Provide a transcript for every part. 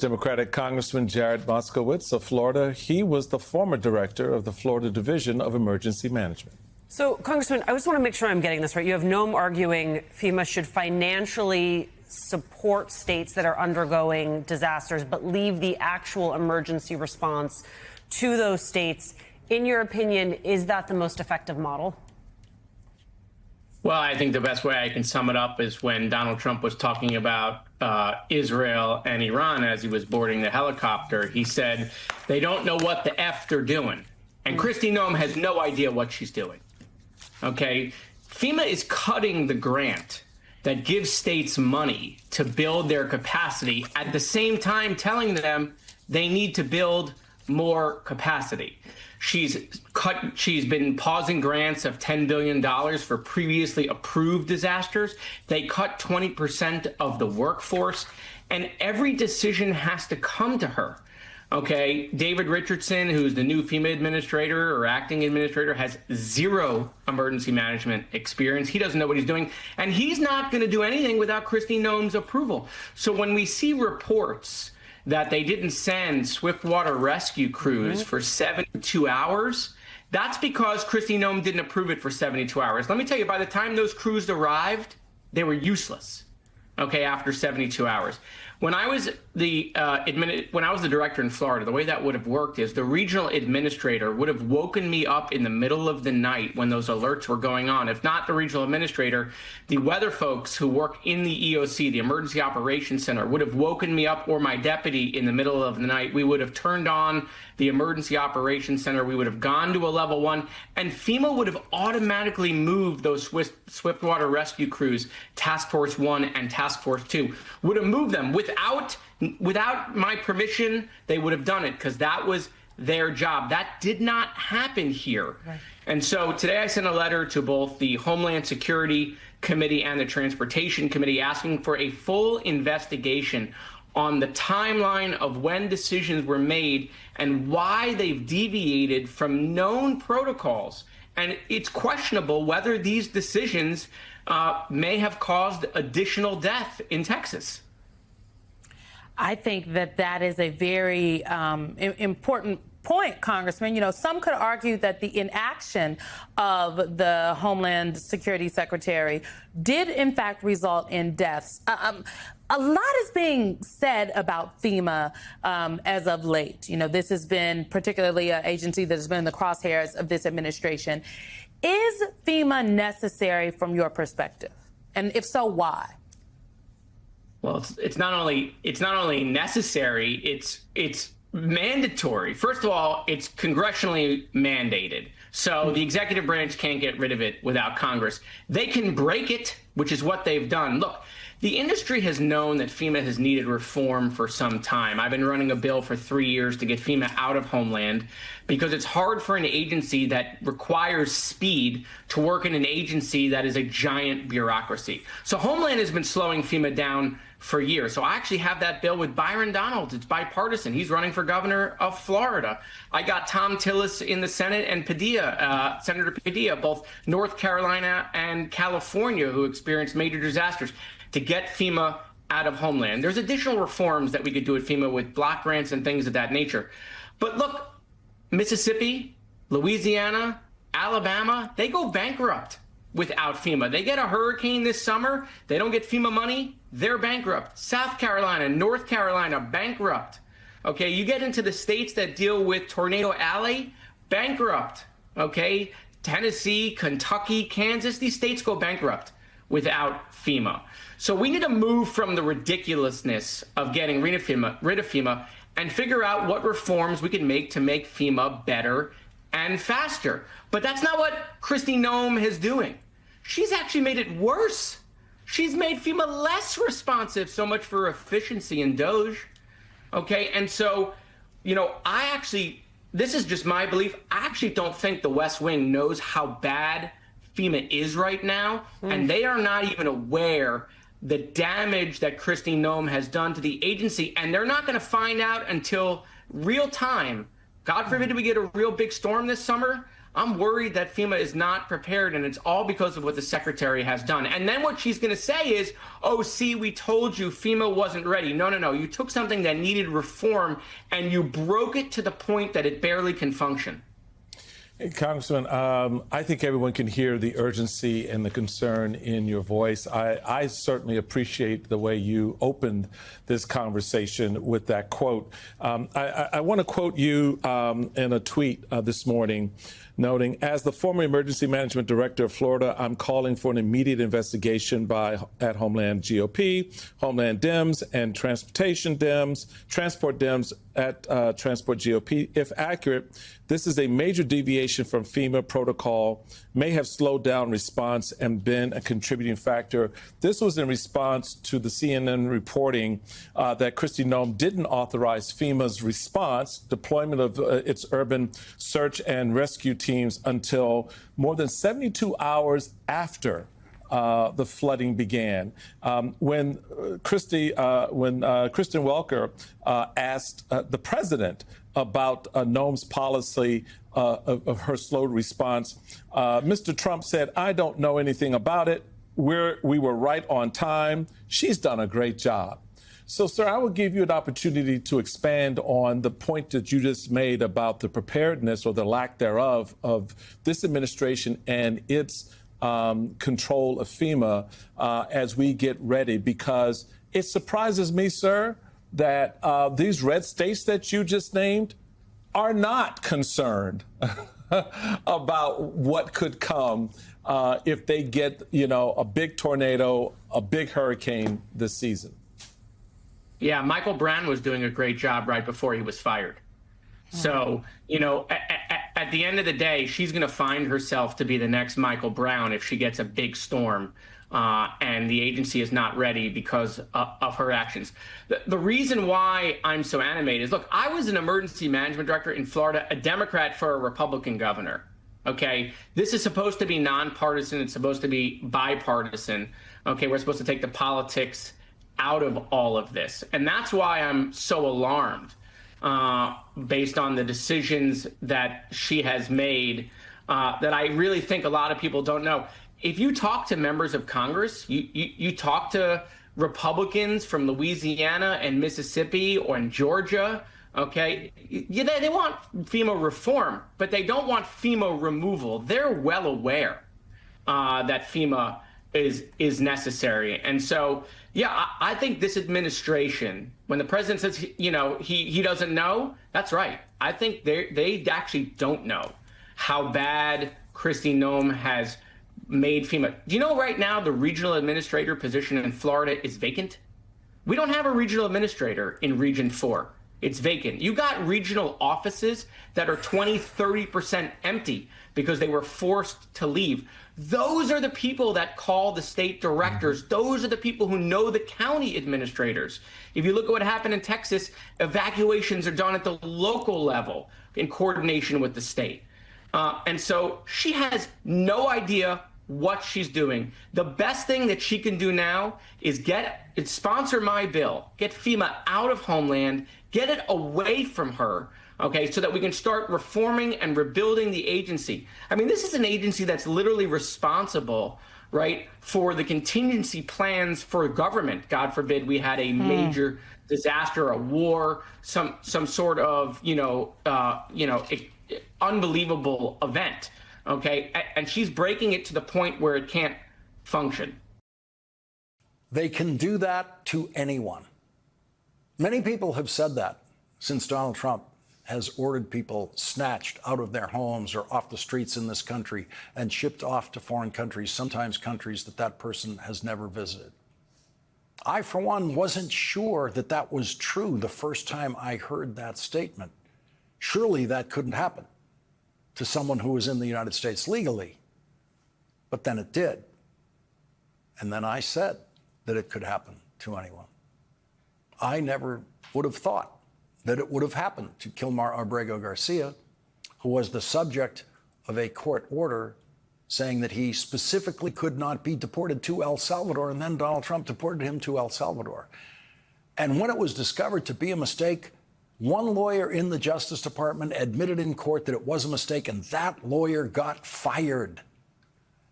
Democratic Congressman Jared Moskowitz of Florida. He was the former director of the Florida Division of Emergency Management. So, Congressman, I just want to make sure I'm getting this right. You have Noem arguing FEMA should financially support states that are undergoing disasters, but leave the actual emergency response to those states. In your opinion, is that the most effective model? Well, I think the best way I can sum it up is when Donald Trump was talking about Israel and Iran as he was boarding the helicopter. He said, they don't know what the F they're doing. And Kristi Noem has no idea what she's doing. OK, FEMA is cutting the grant that gives states money to build their capacity, at the same time telling them they need to build more capacity. She's been pausing grants of $10 billion for previously approved disasters. They cut 20% of the workforce, and every decision has to come to her. Okay, David Richardson, who's the new FEMA administrator or acting administrator, has zero emergency management experience. He doesn't know what he's doing, and he's not going to do anything without Kristi Noem's approval. So when we see reports that they didn't send swiftwater rescue crews for 72 hours, that's because Kristi Noem didn't approve it for 72 hours. Let me tell you, by the time those crews arrived, they were useless, okay, after 72 hours. When I was the director in Florida, the way that would have worked is the regional administrator would have woken me up in the middle of the night when those alerts were going on. If not the regional administrator, the weather folks who work in the EOC, the Emergency Operations Center, would have woken me up, or my deputy, in the middle of the night. We would have turned on the Emergency Operations Center. We would have gone to a level 1, and FEMA would have automatically moved those swiftwater rescue crews, Task Force 1 and Task Force 2, would have moved them without my permission. They would have done it because that was their job. That did not happen here. Right. And so today I sent a letter to both the Homeland Security Committee and the Transportation Committee asking for a full investigation on the timeline of when decisions were made and why they've deviated from known protocols. And it's questionable whether these decisions may have caused additional death in Texas. I think that is a very important point, Congressman. You know, some could argue that the inaction of the Homeland Security Secretary did, in fact, result in deaths. A lot is being said about FEMA as of late. You know, this has been particularly an agency that has been in the crosshairs of this administration. Is FEMA necessary from your perspective? And if so, why? Well, it's not only necessary, it's mandatory. First of all, it's congressionally mandated. So the executive branch can't get rid of it without Congress. They can break it, which is what they've done. Look, the industry has known that FEMA has needed reform for some time. I've been running a bill for 3 years to get FEMA out of Homeland because it's hard for an agency that requires speed to work in an agency that is a giant bureaucracy. So Homeland has been slowing FEMA down for years. So I actually have that bill with Byron Donalds. It's bipartisan. He's running for governor of Florida. I got Tom Tillis in the Senate and Padilla, Senator Padilla, both North Carolina and California, who experienced major disasters, to get FEMA out of Homeland. There's additional reforms that we could do at FEMA with block grants and things of that nature. But look, Mississippi, Louisiana, Alabama, they go bankrupt without FEMA. They get a hurricane this summer, they don't get FEMA money, they're bankrupt. South Carolina, North Carolina, bankrupt. Okay, you get into the states that deal with Tornado Alley, bankrupt. Okay, Tennessee, Kentucky, Kansas, these states go bankrupt without FEMA. So we need to move from the ridiculousness of getting rid of FEMA and figure out what reforms we can make to make FEMA better and faster. But that's not what Kristi Noem is doing. She's actually made it worse. She's made FEMA less responsive, so much for efficiency and DOGE. Okay, and so, you know, this is just my belief. I actually don't think the West Wing knows how bad FEMA is right now, and they are not even aware the damage that Kristi Noem has done to the agency, and they're not going to find out until real time. God forbid we get a real big storm this summer. I'm worried that FEMA is not prepared, and it's all because of what the secretary has done. And then what she's going to say is, oh, see, we told you FEMA wasn't ready. No, no, no. You took something that needed reform and you broke it to the point that it barely can function. Hey, Congressman, I think everyone can hear the urgency and the concern in your voice. I certainly appreciate the way you opened this conversation with that quote. I want to quote you in a tweet this morning, noting, as the former emergency management director of Florida, I'm calling for an immediate investigation at Homeland GOP, Homeland Dems, and Transportation Dems, Transport Dems at Transport GOP. If accurate, this is a major deviation from FEMA protocol, may have slowed down response and been a contributing factor. This was in response to the CNN reporting that Kristi Noem didn't authorize FEMA's response, deployment of its urban search and rescue teams until more than 72 hours after the flooding began. When Kristen Welker asked the president about Noem's policy of her slowed response, Mr. Trump said, I don't know anything about it. We were right on time. She's done a great job. So, sir, I will give you an opportunity to expand on the point that you just made about the preparedness or the lack thereof of this administration and its control of FEMA as we get ready, because it surprises me, sir, that these red states that you just named are not concerned about what could come if they get, a big tornado, a big hurricane this season. Yeah, Michael Brown was doing a great job right before he was fired. So, at the end of the day, she's going to find herself to be the next Michael Brown if she gets a big storm and the agency is not ready because of her actions. The reason why I'm so animated is, look, I was an emergency management director in Florida, a Democrat for a Republican governor. OK, this is supposed to be nonpartisan. It's supposed to be bipartisan. OK, we're supposed to take the politics out of all of this. And that's why I'm so alarmed based on the decisions that she has made that I really think a lot of people don't know. If you talk to members of Congress, you talk to Republicans from Louisiana and Mississippi or in Georgia, okay, they want FEMA reform, but they don't want FEMA removal. They're well aware that FEMA is necessary. And so, yeah, I think this administration, when the president says, he doesn't know, that's right. I think they actually don't know how bad Kristi Noem has made FEMA. Do you know right now the regional administrator position in Florida is vacant? We don't have a regional administrator in Region 4. It's vacant. You got regional offices that are 20, 30% empty because they were forced to leave. Those are the people that call the state directors. Those are the people who know the county administrators. If you look at what happened in Texas, evacuations are done at the local level in coordination with the state. And so she has no idea what she's doing. The best thing that she can do now is sponsor my bill, get FEMA out of Homeland, get it away from her, okay, so that we can start reforming and rebuilding the agency. I mean, this is an agency that's literally responsible, right, for the contingency plans for government. God forbid we had a major disaster, a war, some sort of, unbelievable event. Okay, and she's breaking it to the point where it can't function. They can do that to anyone. Many people have said that since Donald Trump has ordered people snatched out of their homes or off the streets in this country and shipped off to foreign countries, sometimes countries that person has never visited. I, for one, wasn't sure that that was true the first time I heard that statement. Surely that couldn't happen to someone who was in the United States legally. But then it did. And then I said that it could happen to anyone. I never would have thought that it would have happened to Kilmar Abrego Garcia, who was the subject of a court order saying that he specifically could not be deported to El Salvador, and then Donald Trump deported him to El Salvador. And when it was discovered to be a mistake, One lawyer in the Justice Department admitted in court that it was a mistake, and that lawyer got fired.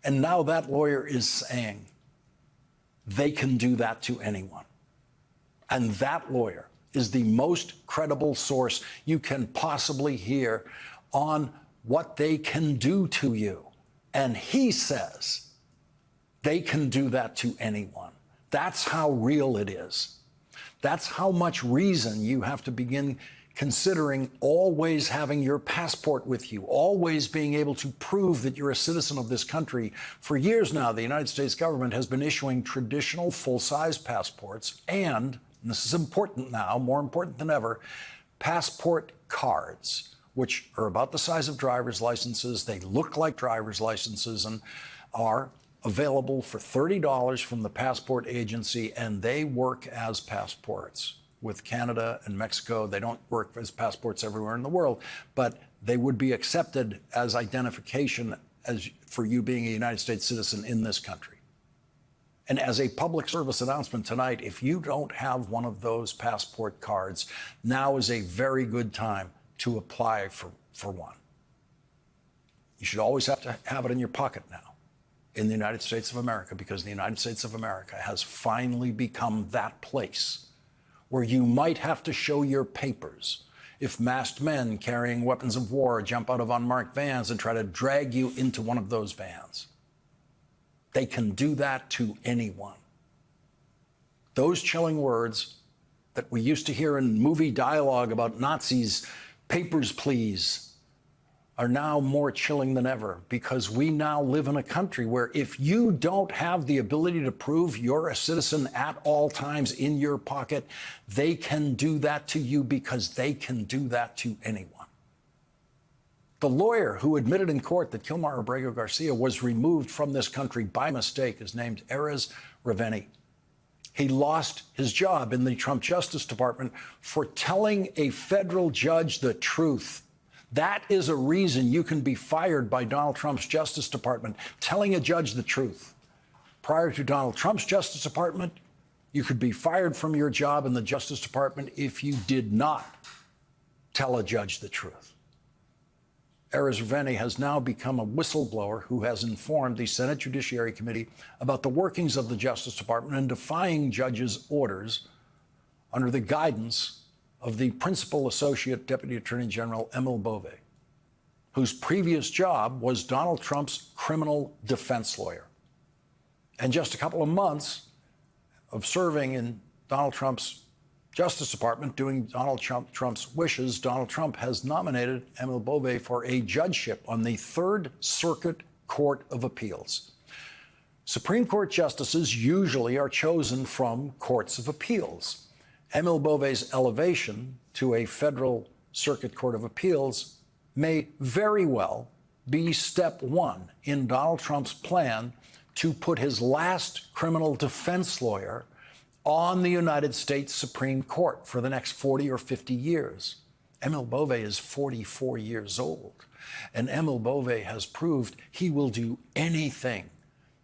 And now that lawyer is saying they can do that to anyone. And that lawyer is the most credible source you can possibly hear on what they can do to you. And he says they can do that to anyone. That's how real it is. That's how much reason you have to begin considering always having your passport with you, always being able to prove that you're a citizen of this country. For years now, the United States government has been issuing traditional full-size passports and this is important now, more important than ever, passport cards, which are about the size of driver's licenses. They look like driver's licenses and are available for $30 from the passport agency, and they work as passports. With Canada and Mexico, they don't work as passports everywhere in the world, but they would be accepted as identification as for you being a United States citizen in this country. And as a public service announcement tonight, if you don't have one of those passport cards, now is a very good time to apply for one. You should always have to have it in your pocket now in the United States of America, because the United States of America has finally become that place where you might have to show your papers if masked men carrying weapons of war jump out of unmarked vans and try to drag you into one of those vans. They can do that to anyone. Those chilling words that we used to hear in movie dialogue about Nazis, papers please, are now more chilling than ever, because we now live in a country where if you don't have the ability to prove you're a citizen at all times in your pocket, they can do that to you, because they can do that to anyone. The lawyer who admitted in court that Kilmar Abrego Garcia was removed from this country by mistake is named Erez Raveni. He lost his job in the Trump Justice Department for telling a federal judge the truth. That is a reason you can be fired by Donald Trump's Justice Department, telling a judge the truth. Prior to Donald Trump's Justice Department, you could be fired from your job in the Justice Department if you did not tell a judge the truth. Erez Raveni has now become a whistleblower who has informed the Senate Judiciary Committee about the workings of the Justice Department and defying judges' orders under the guidance of the Principal Associate Deputy Attorney General Emil Bove, whose previous job was Donald Trump's criminal defense lawyer. And just a couple of months of serving in Donald Trump's Justice Department, doing Donald Trump's wishes, Donald Trump has nominated Emil Bove for a judgeship on the Third Circuit Court of Appeals. Supreme Court justices usually are chosen from courts of appeals. Emil Bove's elevation to a Federal Circuit Court of Appeals may very well be step one in Donald Trump's plan to put his last criminal defense lawyer on the United States Supreme Court for the next 40 or 50 years. Emil Bove is 44 years old, and Emil Bove has proved he will do anything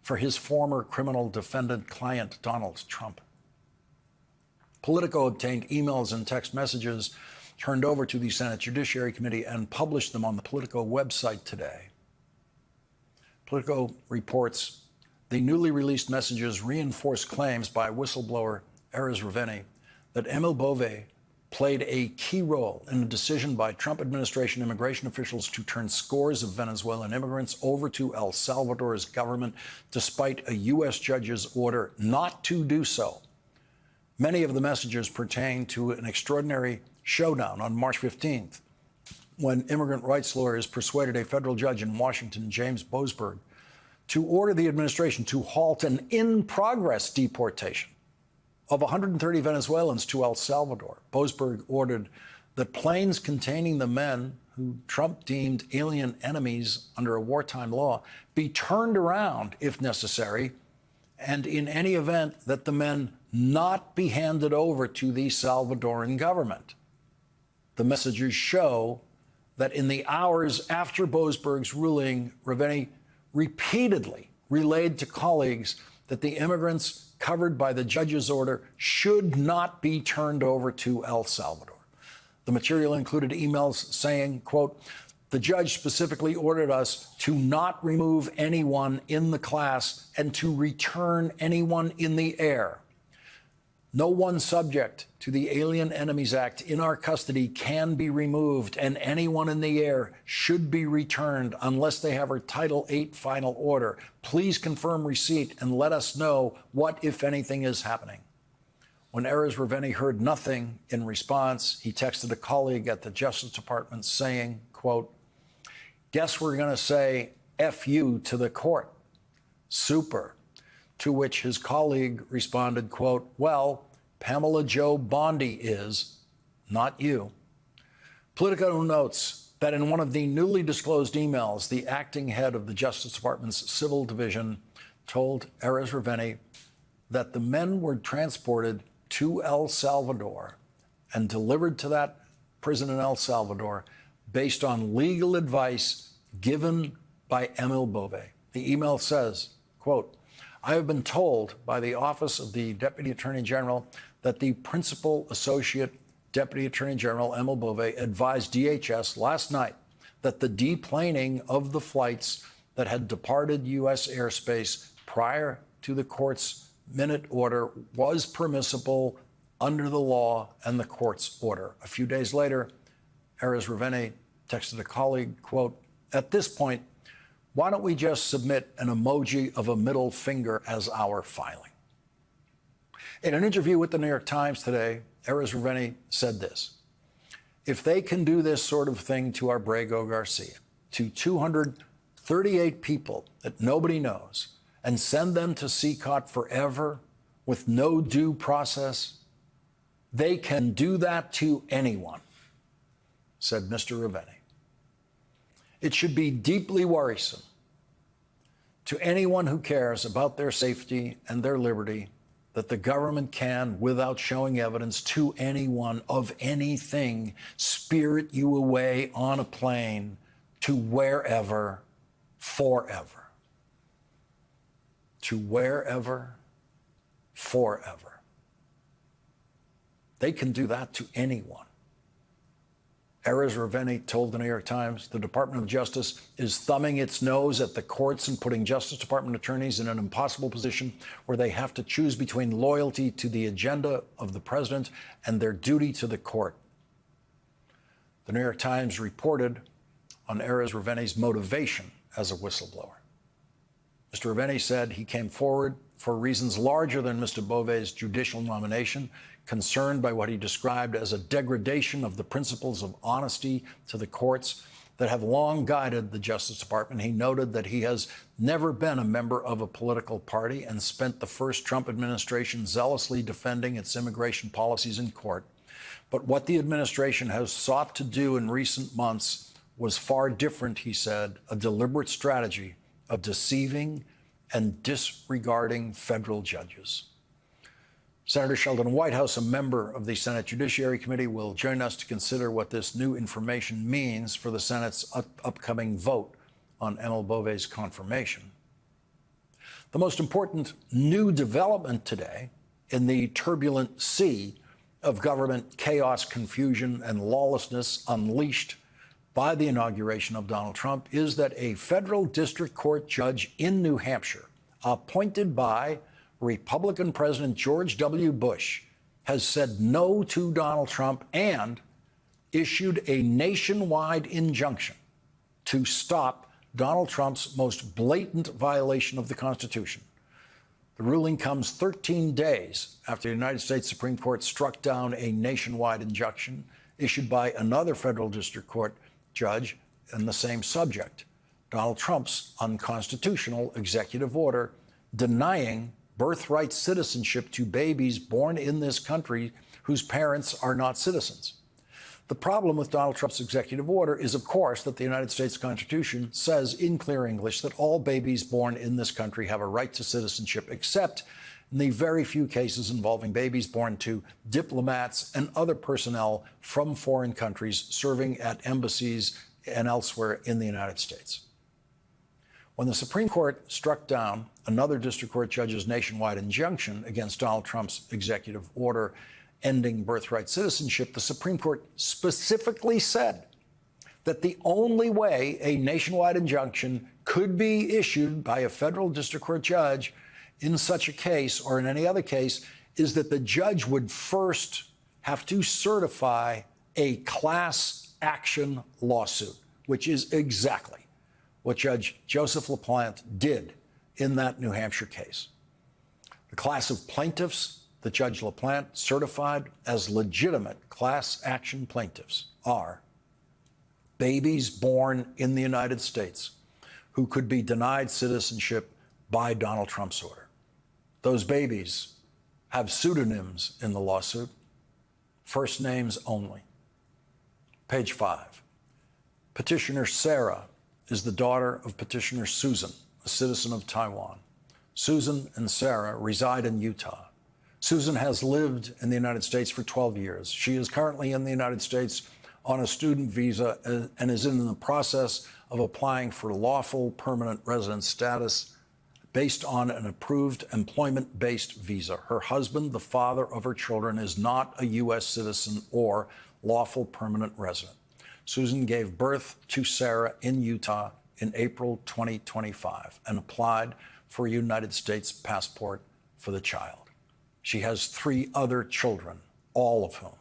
for his former criminal defendant client, Donald Trump. Politico obtained emails and text messages turned over to the Senate Judiciary Committee and published them on the Politico website today. Politico reports the newly released messages reinforce claims by whistleblower Erez Raveni that Emil Bove played a key role in the decision by Trump administration immigration officials to turn scores of Venezuelan immigrants over to El Salvador's government, despite a U.S. judge's order not to do so. Many of the messages pertain to an extraordinary showdown on March 15th, when immigrant rights lawyers persuaded a federal judge in Washington, James Boasberg, to order the administration to halt an in-progress deportation of 130 Venezuelans to El Salvador. Boasberg ordered that planes containing the men who Trump deemed alien enemies under a wartime law be turned around if necessary, and in any event that the men not be handed over to the Salvadoran government. The messages show that in the hours after Boasberg's ruling, Raveni repeatedly relayed to colleagues that the immigrants covered by the judge's order should not be turned over to El Salvador. The material included emails saying, quote, "The judge specifically ordered us to not remove anyone in the class and to return anyone in the air. No one subject to the Alien Enemies Act in our custody can be removed, and anyone in the air should be returned unless they have our Title VIII final order. Please confirm receipt and let us know what, if anything, is happening." When Erez Raveni heard nothing in response, he texted a colleague at the Justice Department saying, quote, "Guess we're going to say F you to the court. Super." To which his colleague responded, quote, "Well, Pamela Jo Bondi is, not you." Politico notes that in one of the newly disclosed emails, the acting head of the Justice Department's Civil Division told Erez Raveni that the men were transported to El Salvador and delivered to that prison in El Salvador based on legal advice given by Emil Bove. The email says, quote, "I have been told by the Office of the Deputy Attorney General that the Principal Associate Deputy Attorney General, Emil Bove, advised DHS last night that the deplaning of the flights that had departed U.S. airspace prior to the court's minute order was permissible under the law and the court's order." A few days later, Erez Raveni texted a colleague, quote, "At this point, why don't we just submit an emoji of a middle finger as our filing?" In an interview with the New York Times today, Erez Raveni said this: "If they can do this sort of thing to Abrego Garcia, to 238 people that nobody knows, and send them to CCOT forever with no due process, they can do that to anyone," said Mr. Raveni. It should be deeply worrisome to anyone who cares about their safety and their liberty that the government can, without showing evidence to anyone of anything, spirit you away on a plane to wherever, forever. To wherever, forever. They can do that to anyone. Erez Raveni told the New York Times the Department of Justice is thumbing its nose at the courts and putting Justice Department attorneys in an impossible position where they have to choose between loyalty to the agenda of the president and their duty to the court. The New York Times reported on Erez Raveni's motivation as a whistleblower. Mr. Raveni said he came forward for reasons larger than Mr. Bove's judicial nomination, concerned by what he described as a degradation of the principles of honesty to the courts that have long guided the Justice Department. He noted that he has never been a member of a political party and spent the first Trump administration zealously defending its immigration policies in court. But what the administration has sought to do in recent months was far different, he said, a deliberate strategy of deceiving and disregarding federal judges. Senator Sheldon Whitehouse, a member of the Senate Judiciary Committee, will join us to consider what this new information means for the Senate's upcoming vote on Emil Bove's confirmation. The most important new development today in the turbulent sea of government chaos, confusion, and lawlessness unleashed by the inauguration of Donald Trump is that a federal district court judge in New Hampshire, appointed by Republican President George W. Bush, has said no to Donald Trump and issued a nationwide injunction to stop Donald Trump's most blatant violation of the Constitution. The ruling comes 13 days after the United States Supreme Court struck down a nationwide injunction issued by another federal district court judge on the same subject, Donald Trump's unconstitutional executive order denying birthright citizenship to babies born in this country whose parents are not citizens. The problem with Donald Trump's executive order is, of course, that the United States Constitution says in clear English that all babies born in this country have a right to citizenship, except in the very few cases involving babies born to diplomats and other personnel from foreign countries serving at embassies and elsewhere in the United States. When the Supreme Court struck down another district court judge's nationwide injunction against Donald Trump's executive order ending birthright citizenship, the Supreme Court specifically said that the only way a nationwide injunction could be issued by a federal district court judge in such a case or in any other case is that the judge would first have to certify a class action lawsuit, which is exactly what Judge Joseph LaPlante did in that New Hampshire case. The class of plaintiffs that Judge LaPlante certified as legitimate class action plaintiffs are babies born in the United States who could be denied citizenship by Donald Trump's order. Those babies have pseudonyms in the lawsuit, first names only. Page 5. Petitioner Sarah is the daughter of petitioner Susan, a citizen of Taiwan. Susan and Sarah reside in Utah. Susan has lived in the United States for 12 years. She is currently in the United States on a student visa and is in the process of applying for lawful permanent resident status based on an approved employment-based visa. Her husband, the father of her children, is not a U.S. citizen or lawful permanent resident. Susan gave birth to Sarah in Utah in April 2025 and applied for a United States passport for the child. She has 3 other children, all of whom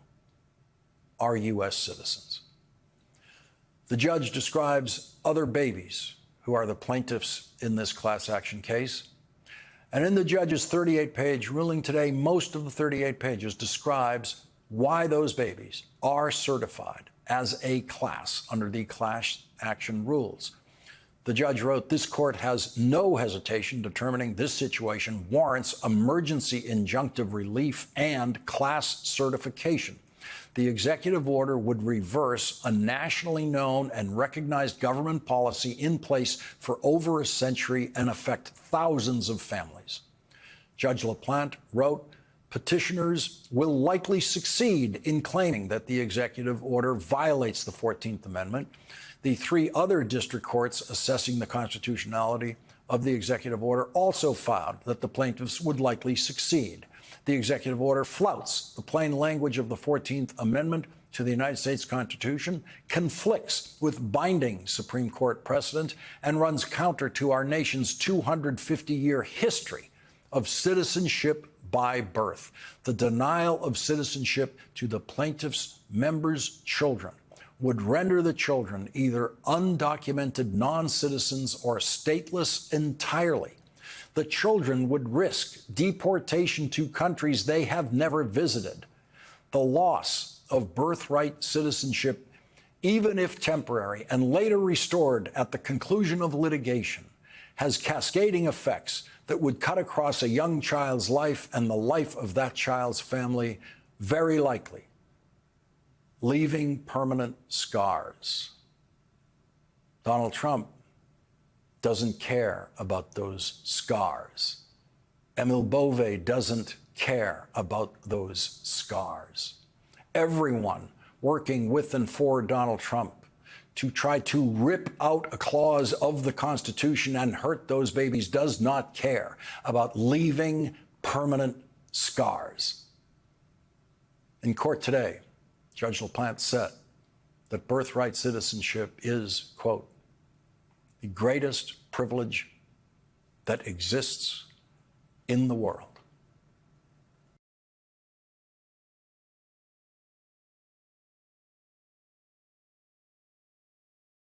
are U.S. citizens. The judge describes other babies who are the plaintiffs in this class action case. And in the judge's 38-page ruling today, most of the 38 pages describes why those babies are certified as a class under the class action rules. The judge wrote, "This court has no hesitation determining this situation warrants emergency injunctive relief and class certification. The executive order would reverse a nationally known and recognized government policy in place for over a century and affect thousands of families." Judge LaPlante wrote, "Petitioners will likely succeed in claiming that the executive order violates the 14th Amendment. The 3 other district courts assessing the constitutionality of the executive order also found that the plaintiffs would likely succeed. The executive order flouts the plain language of the 14th Amendment to the United States Constitution, conflicts with binding Supreme Court precedent, and runs counter to our nation's 250-year history of citizenship by birth. The denial of citizenship to the plaintiff's members' children would render the children either undocumented non-citizens or stateless entirely. The children would risk deportation to countries they have never visited. The loss of birthright citizenship, even if temporary and later restored at the conclusion of litigation, has cascading effects that would cut across a young child's life and the life of that child's family, very likely leaving permanent scars. Donald Trump doesn't care about those scars. Emil Bove doesn't care about those scars. Everyone working with and for Donald Trump to try to rip out a clause of the Constitution and hurt those babies does not care about leaving permanent scars. In court today, Judge LaPlante said that birthright citizenship is, quote, the greatest privilege that exists in the world.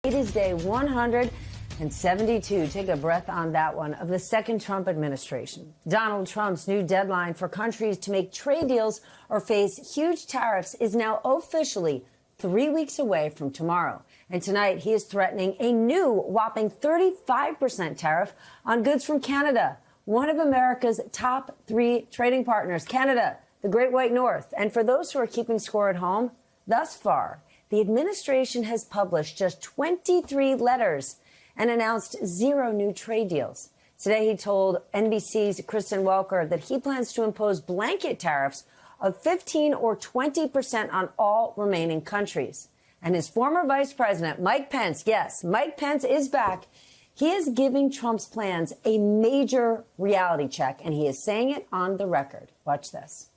It is day 172. Take a breath on that one, of the second Trump administration. Donald Trump's new deadline for countries to make trade deals or face huge tariffs is now officially 3 weeks away from tomorrow. And tonight, he is threatening a new whopping 35% tariff on goods from Canada, one of America's top 3 trading partners. Canada, the Great White North. And for those who are keeping score at home, thus far, the administration has published just 23 letters and announced 0 new trade deals. Today, he told NBC's Kristen Welker that he plans to impose blanket tariffs of 15 or 20% on all remaining countries. And his former vice president, Mike Pence, yes, Mike Pence is back. He is giving Trump's plans a major reality check, and he is saying it on the record. Watch this.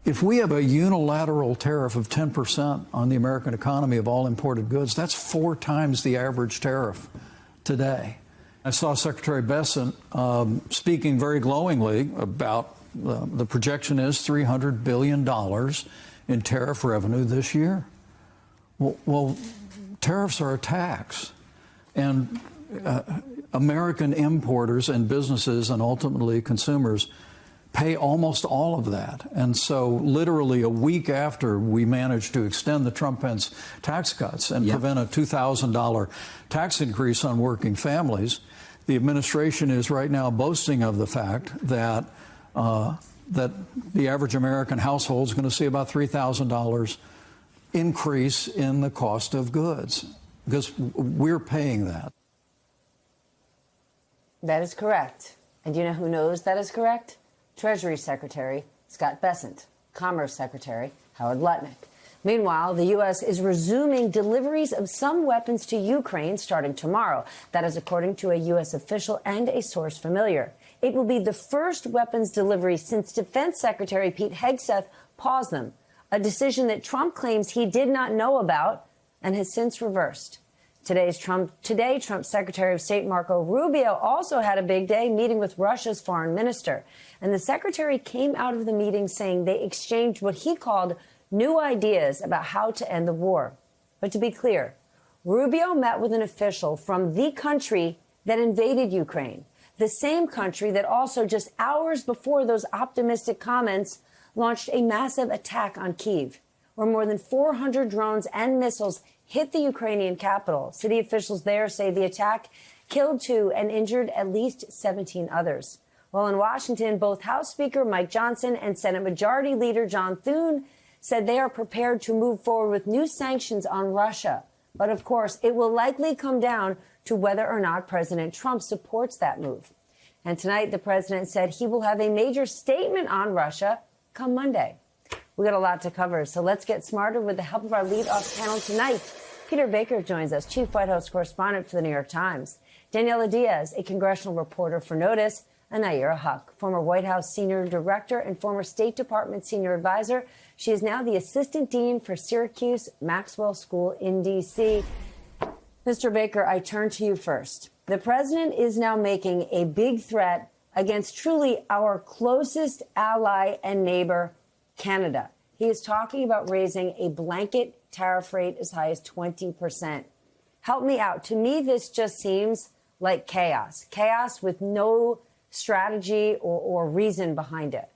If we have a unilateral tariff of 10% on the American economy of all imported goods, that's 4 times the average tariff today. I saw Secretary Bessent speaking very glowingly about the projection is $300 billion in tariff revenue this year. Well, tariffs are a tax, and American importers and businesses and ultimately consumers pay almost all of that. And so literally a week after we managed to extend the Trump-Pence tax cuts and prevent a $2,000 tax increase on working families, the administration is right now boasting of the fact that that the average American household is going to see about $3,000 increase in the cost of goods because we're paying that. That is correct. And do you know who knows that is correct? Treasury Secretary Scott Bessent, Commerce Secretary Howard Lutnick. Meanwhile, the U.S. is resuming deliveries of some weapons to Ukraine starting tomorrow. That is according to a U.S. official and a source familiar. It will be the first weapons delivery since Defense Secretary Pete Hegseth paused them, a decision that Trump claims he did not know about and has since reversed. Today, Trump's Secretary of State Marco Rubio also had a big day meeting with Russia's foreign minister. And the secretary came out of the meeting saying they exchanged what he called new ideas about how to end the war. But to be clear, Rubio met with an official from the country that invaded Ukraine, the same country that also just hours before those optimistic comments launched a massive attack on Kyiv, where more than 400 drones and missiles hit the Ukrainian capital. City officials there say the attack killed 2 and injured at least 17 others. While in Washington, both House Speaker Mike Johnson and Senate Majority Leader John Thune said they are prepared to move forward with new sanctions on Russia. But of course, it will likely come down to whether or not President Trump supports that move. And tonight, the president said he will have a major statement on Russia come Monday. We got a lot to cover, so let's get smarter with the help of our lead-off panel tonight. Peter Baker joins us, Chief White House Correspondent for the New York Times. Daniela Diaz, a congressional reporter for Notice. And Nayyera Haq, former White House Senior Director and former State Department Senior Advisor. She is now the Assistant Dean for Syracuse Maxwell School in D.C. Mr. Baker, I turn to you first. The president is now making a big threat against truly our closest ally and neighbor, Canada. He is talking about raising a blanket tariff rate as high as 20%. Help me out. To me, this just seems like chaos. Chaos with no strategy or reason behind it.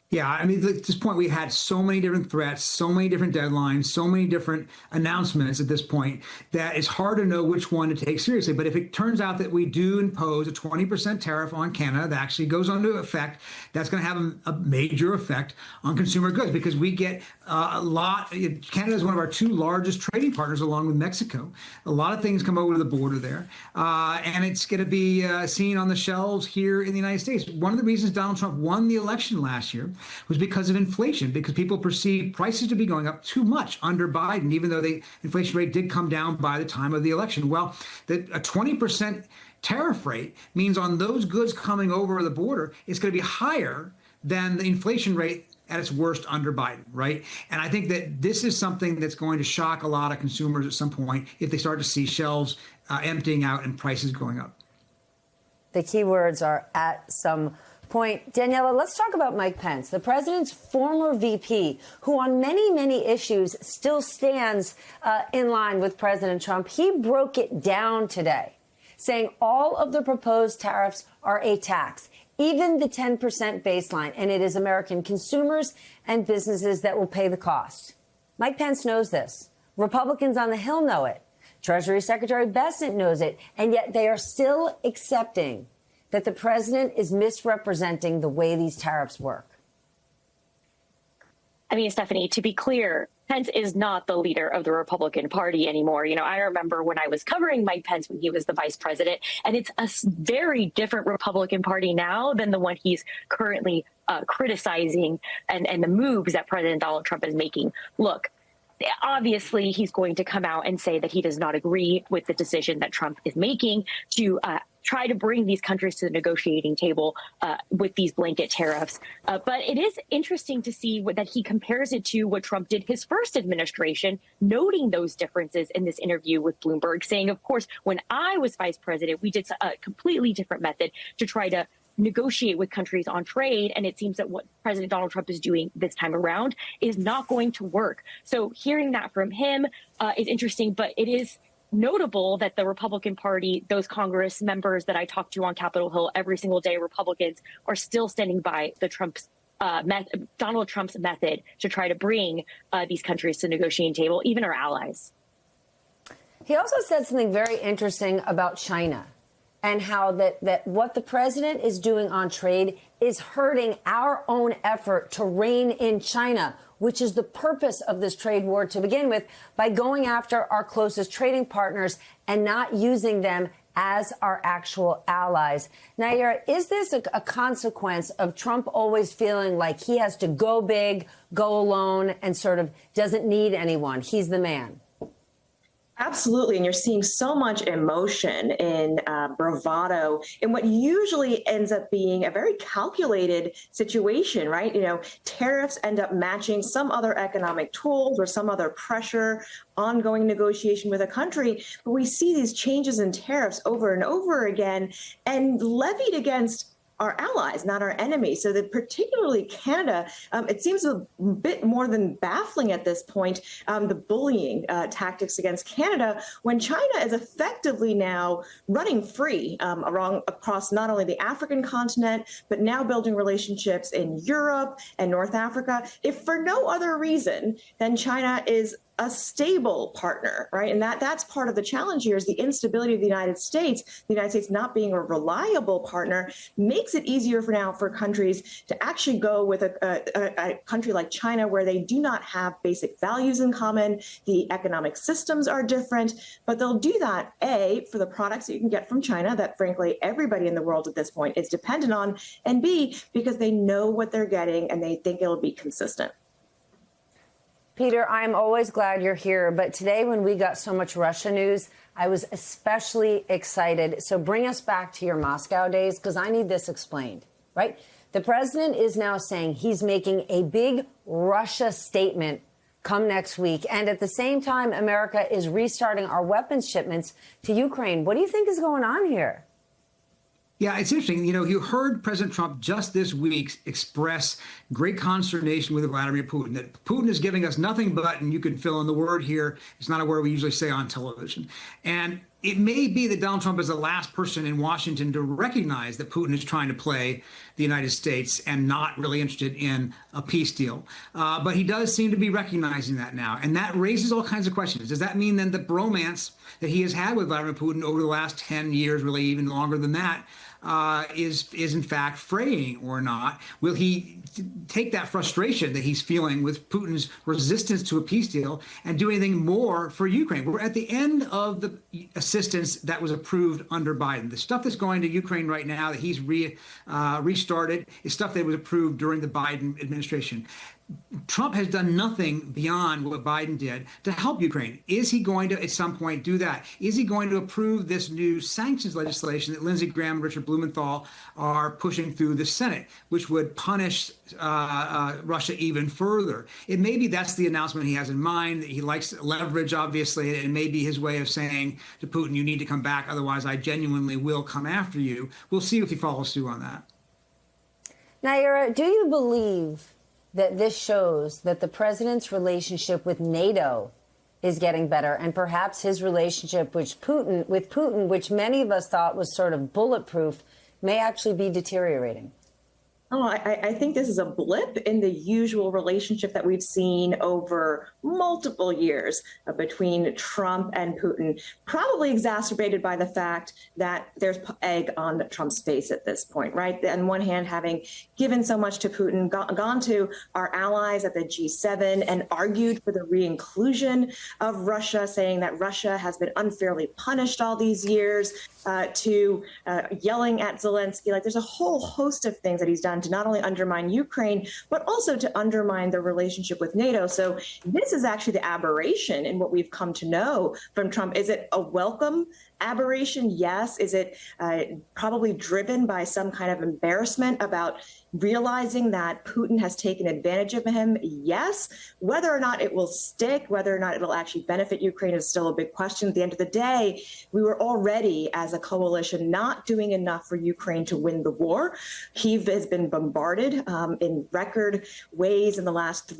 Yeah, I mean, at this point, we had so many different threats, so many different deadlines, so many different announcements at this point that it's hard to know which one to take seriously. But if it turns out that we do impose a 20% tariff on Canada that actually goes into effect, that's going to have a major effect on consumer goods because we get a lot. Canada is one of our 2 largest trading partners along with Mexico. A lot of things come over the border there. And it's going to be seen on the shelves here in the United States. One of the reasons Donald Trump won the election last year was because of inflation, because people perceived prices to be going up too much under Biden, even though the inflation rate did come down by the time of the election. Well, a 20% tariff rate means on those goods coming over the border, it's going to be higher than the inflation rate at its worst under Biden, right? And I think that this is something that's going to shock a lot of consumers at some point if they start to see shelves emptying out and prices going up. The key words are at some point. Daniela, let's talk about Mike Pence, the president's former VP, who on many, many issues still stands in line with President Trump. He broke it down today, saying all of the proposed tariffs are a tax, even the 10% baseline, and it is American consumers and businesses that will pay the cost. Mike Pence knows this. Republicans on the Hill know it. Treasury Secretary Bessent knows it, and yet they are still accepting that the president is misrepresenting the way these tariffs work. I mean, Stephanie, to be clear, Pence is not the leader of the Republican Party anymore. You know, I remember when I was covering Mike Pence when he was the vice president, and it's a very different Republican Party now than the one he's currently criticizing and the moves that President Donald Trump is making. Look, obviously, he's going to come out and say that he does not agree with the decision that Trump is making to try to bring these countries to the negotiating table with these blanket tariffs. But it is interesting to see that he compares it to what Trump did his first administration, noting those differences in this interview with Bloomberg, saying, of course, when I was vice president, we did a completely different method to try to negotiate with countries on trade. And it seems that what President Donald Trump is doing this time around is not going to work. So hearing that from him is interesting, but it is notable that the Republican Party, those Congress members that I talk to on Capitol Hill every single day, Republicans, are still standing by the Donald Trump's method to try to bring these countries to the negotiating table, even our allies. He also said something very interesting about China and how that what the president is doing on trade is hurting our own effort to rein in China, which is the purpose of this trade war to begin with, by going after our closest trading partners and not using them as our actual allies. Nayara, is this a consequence of Trump always feeling like he has to go big, go alone, and sort of doesn't need anyone? He's the man. Absolutely. And you're seeing so much emotion and bravado in what usually ends up being a very calculated situation, right? You know, tariffs end up matching some other economic tools or some other pressure, ongoing negotiation with a country. But we see these changes in tariffs over and over again and levied against our allies, not our enemies. So that particularly Canada, it seems a bit more than baffling at this point, the bullying tactics against Canada, when China is effectively now running free across not only the African continent, but now building relationships in Europe and North Africa, if for no other reason than China is a stable partner, right? And that's part of the challenge here is the instability of the United States. The United States not being a reliable partner makes it easier for now for countries to actually go with a country like China, where they do not have basic values in common. The economic systems are different, but they'll do that, A, for the products that you can get from China that, frankly, everybody in the world at this point is dependent on, and B, because they know what they're getting and they think it'll be consistent. Peter, I'm always glad you're here, but today when we got so much Russia news, I was especially excited. So bring us back to your Moscow days, because I need this explained, right? The president is now saying he's making a big Russia statement come next week. And at the same time, America is restarting our weapons shipments to Ukraine. What do you think is going on here? Yeah, it's interesting. You know, you heard President Trump just this week express great consternation with Vladimir Putin, that Putin is giving us nothing but, and you can fill in the word here, it's not a word we usually say on television. And it may be that Donald Trump is the last person in Washington to recognize that Putin is trying to play the United States and not really interested in a peace deal. But he does seem to be recognizing that now. And that raises all kinds of questions. Does that mean then the bromance that he has had with Vladimir Putin over the last 10 years, really even longer than that, is in fact fraying or not? Will he take that frustration that he's feeling with Putin's resistance to a peace deal and do anything more for Ukraine? We're at the end of the assistance that was approved under Biden. The stuff that's going to Ukraine right now that he's restarted is stuff that was approved during the Biden administration. Trump has done nothing beyond what Biden did to help Ukraine. Is he going to, at some point, do that? Is he going to approve this new sanctions legislation that Lindsey Graham and Richard Blumenthal are pushing through the Senate, which would punish Russia even further? It may be that's the announcement he has in mind. He likes leverage, obviously, and it may be his way of saying to Putin, you need to come back, otherwise I genuinely will come after you. We'll see if he follows through on that. Nayara, do you believe that this shows that the president's relationship with NATO is getting better, and perhaps his relationship with Putin, which many of us thought was sort of bulletproof, may actually be deteriorating? Oh, I think this is a blip in the usual relationship that we've seen over multiple years between Trump and Putin, probably exacerbated by the fact that there's egg on Trump's face at this point, right? On one hand, having given so much to Putin, gone to our allies at the G7 and argued for the re-inclusion of Russia, saying that Russia has been unfairly punished all these years, to yelling at Zelensky. Like, there's a whole host of things that he's done to not only undermine Ukraine, but also to undermine the relationship with NATO. So this is actually the aberration in what we've come to know from Trump. Is it a welcome aberration? Yes. Is it probably driven by some kind of embarrassment about realizing that Putin has taken advantage of him? Yes. Whether or not it will stick, whether or not it'll actually benefit Ukraine is still a big question. At the end of the day, we were already, as a coalition, not doing enough for Ukraine to win the war. Kyiv has been bombarded in record ways in the last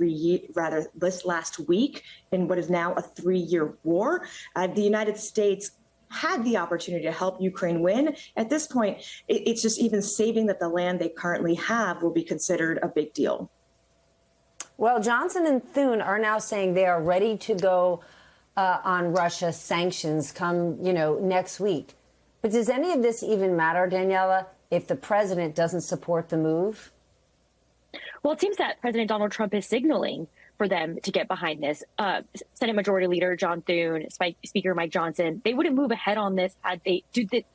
this last week in what is now a 3-year war. The United States had the opportunity to help Ukraine win. At this point, it's just even saving that the land they currently have will be considered a big deal. Well, Johnson and Thune are now saying they are ready to go on Russia sanctions come, next week. But does any of this even matter, Daniela, if the president doesn't support the move? Well, it seems that President Donald Trump is signaling for them to get behind this. Senate Majority Leader John Thune, Speaker Mike Johnson, they wouldn't move ahead on this had they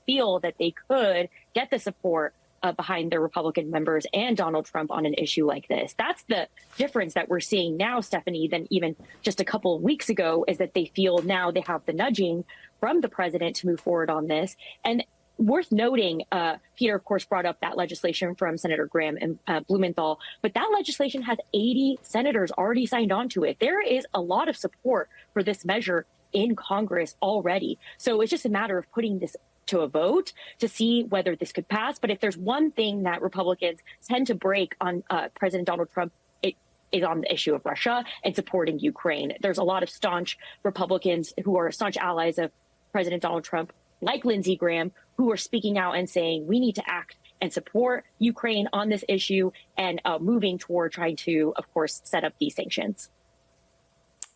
feel that they could get the support behind their Republican members and Donald Trump on an issue like this. That's the difference that we're seeing now, Stephanie, than even just a couple of weeks ago, is that they feel now they have the nudging from the president to move forward on this. And worth noting, Peter, of course, brought up that legislation from Senator Graham and Blumenthal, but that legislation has 80 senators already signed on to it. There is a lot of support for this measure in Congress already. So it's just a matter of putting this to a vote to see whether this could pass. But if there's one thing that Republicans tend to break on President Donald Trump, it is on the issue of Russia and supporting Ukraine. There's a lot of staunch Republicans who are staunch allies of President Donald Trump, like Lindsey Graham, who are speaking out and saying we need to act and support Ukraine on this issue and moving toward trying to, of course, set up these sanctions.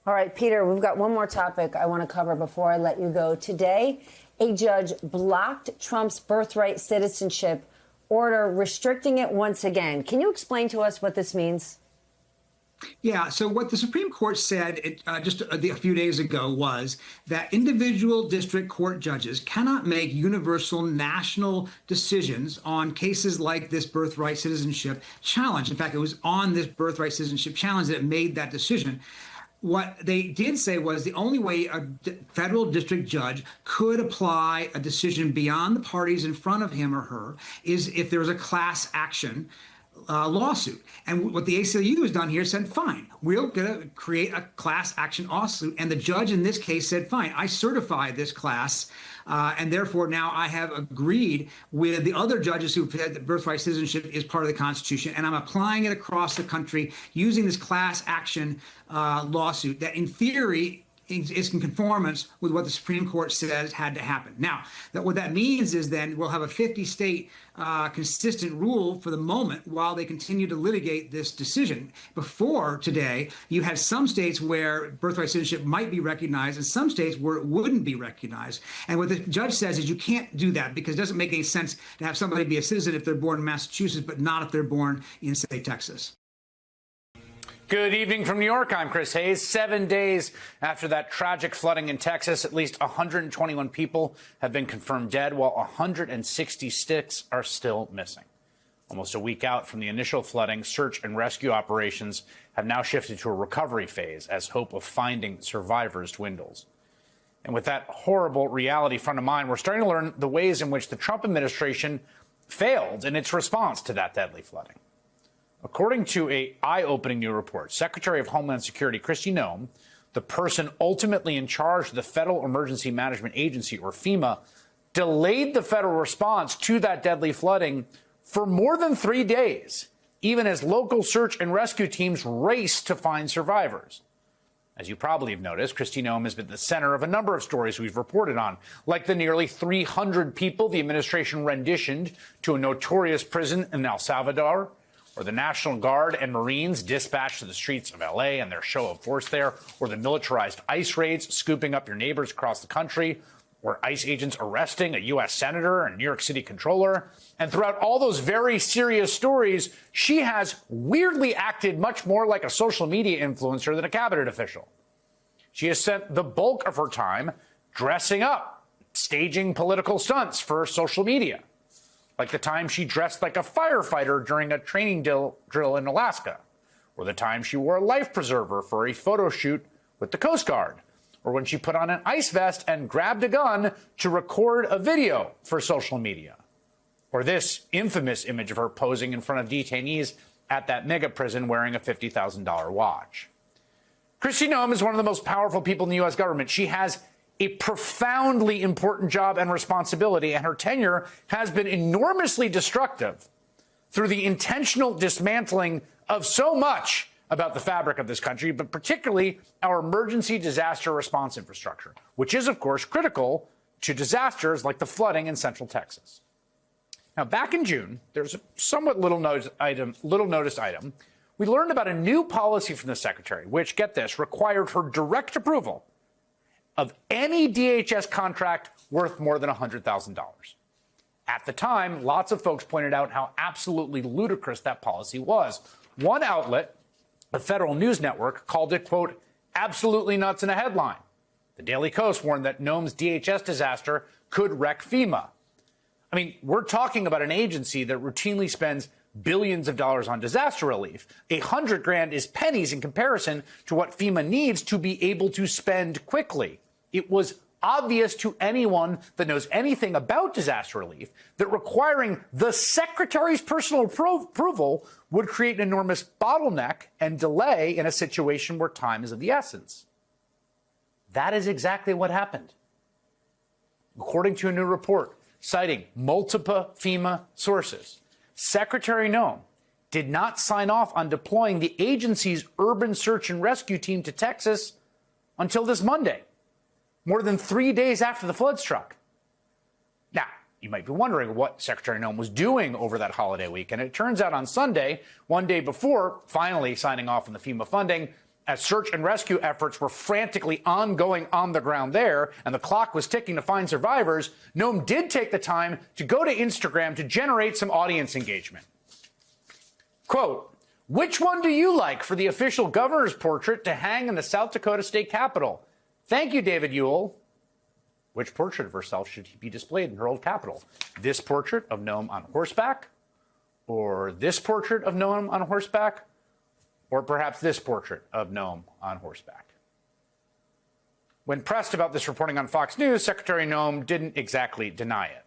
All right, Peter, we've got one more topic I want to cover before I let you go. Today, a judge blocked Trump's birthright citizenship order, restricting it once again. Can you explain to us what this means? Yeah, so what the Supreme Court said just a few days ago was that individual district court judges cannot make universal national decisions on cases like this birthright citizenship challenge. In fact, it was on this birthright citizenship challenge that it made that decision. What they did say was the only way a federal district judge could apply a decision beyond the parties in front of him or her is if there was a class action lawsuit. And what the ACLU has done here said, fine, we're going to create a class action lawsuit. And the judge in this case said, fine, I certify this class. And therefore, now I have agreed with the other judges who said that birthright citizenship is part of the Constitution. And I'm applying it across the country using this class action lawsuit that, in theory, is in conformance with what the Supreme Court says had to happen. Now, what that means is then we'll have a 50-state consistent rule for the moment while they continue to litigate this decision. Before today, you had some states where birthright citizenship might be recognized and some states where it wouldn't be recognized. And what the judge says is you can't do that because it doesn't make any sense to have somebody be a citizen if they're born in Massachusetts, but not if they're born in, say, Texas. Good evening from New York. I'm Chris Hayes. 7 days after that tragic flooding in Texas, at least 121 people have been confirmed dead, while 166 are still missing. Almost a week out from the initial flooding, search and rescue operations have now shifted to a recovery phase as hope of finding survivors dwindles. And with that horrible reality front of mind, we're starting to learn the ways in which the Trump administration failed in its response to that deadly flooding. According to an eye-opening new report, Secretary of Homeland Security Kristi Noem, the person ultimately in charge of the Federal Emergency Management Agency, or FEMA, delayed the federal response to that deadly flooding for more than 3 days, even as local search and rescue teams raced to find survivors. As you probably have noticed, Kristi Noem has been the center of a number of stories we've reported on, like the nearly 300 people the administration renditioned to a notorious prison in El Salvador, or the National Guard and Marines dispatched to the streets of L.A. and their show of force there, or the militarized ICE raids scooping up your neighbors across the country, or ICE agents arresting a U.S. senator and New York City controller. And throughout all those very serious stories, she has weirdly acted much more like a social media influencer than a cabinet official. She has spent the bulk of her time dressing up, staging political stunts for social media, like the time she dressed like a firefighter during a training drill in Alaska, or the time she wore a life preserver for a photo shoot with the Coast Guard, or when she put on an ice vest and grabbed a gun to record a video for social media, or this infamous image of her posing in front of detainees at that mega prison wearing a $50,000 watch. Kristi Noem is one of the most powerful people in the U.S. government. She has a profoundly important job and responsibility, and her tenure has been enormously destructive through the intentional dismantling of so much about the fabric of this country, but particularly our emergency disaster response infrastructure, which is, of course, critical to disasters like the flooding in Central Texas. Now, back in June, there's a somewhat little noticed item. We learned about a new policy from the secretary, which, get this, required her direct approval of any DHS contract worth more than $100,000. At the time, lots of folks pointed out how absolutely ludicrous that policy was. One outlet, a federal news network, called it, quote, absolutely nuts in a headline. The Daily Kos warned that Noem's DHS disaster could wreck FEMA. I mean, we're talking about an agency that routinely spends billions of dollars on disaster relief. $100,000 is pennies in comparison to what FEMA needs to be able to spend quickly. It was obvious to anyone that knows anything about disaster relief that requiring the secretary's personal approval would create an enormous bottleneck and delay in a situation where time is of the essence. That is exactly what happened. According to a new report citing multiple FEMA sources, Secretary Noem did not sign off on deploying the agency's urban search and rescue team to Texas until this Monday, more than 3 days after the flood struck. Now, you might be wondering what Secretary Noem was doing over that holiday weekend. It turns out on Sunday, one day before finally signing off on the FEMA funding, as search and rescue efforts were frantically ongoing on the ground there, and the clock was ticking to find survivors, Noem did take the time to go to Instagram to generate some audience engagement. Quote, which one do you like for the official governor's portrait to hang in the South Dakota State Capitol? Thank you, David Ewell. Which portrait of herself should be displayed in her old capital? This portrait of Noem on horseback? Or this portrait of Noem on horseback? Or perhaps this portrait of Noem on horseback? When pressed about this reporting on Fox News, Secretary Noem didn't exactly deny it.